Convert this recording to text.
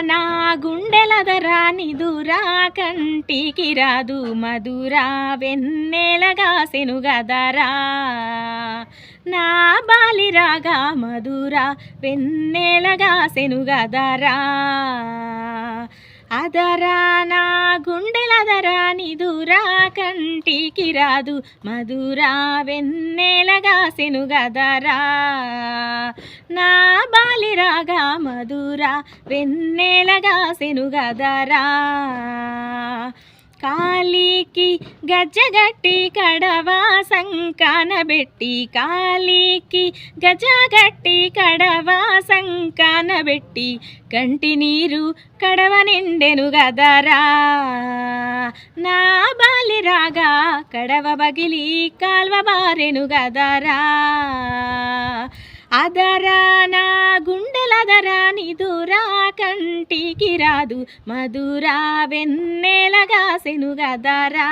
నా గుండెలదరా నిదురా కంటికి రాదు మధురా వెన్నెలగా సెనుగదరా నా బాలిరాగా మధురా వెన్నెలగా సెనుగదరా అదరా నా గుండెలదరా నిదురా కంటికి రాదు మధురా వెన్నెలగా సెనుగదరా నా బాలిరాగా మధురా వెన్నెలగా సెనుగదరా కాలికి గజ్జగట్టి కడవా సంకానబెట్టి కాలికి గజ్జగట్టి కడవా సంకానబెట్టి కంటి నీరు కడవ నిండెను గదరా నా బాలిరాగా కడవ బగిలి కాల్వ బారెను గదరా అదరా నా గుండెలదరా నిదురా కంటికి రాదు మధురా వెన్నెలగా సెనుగదరా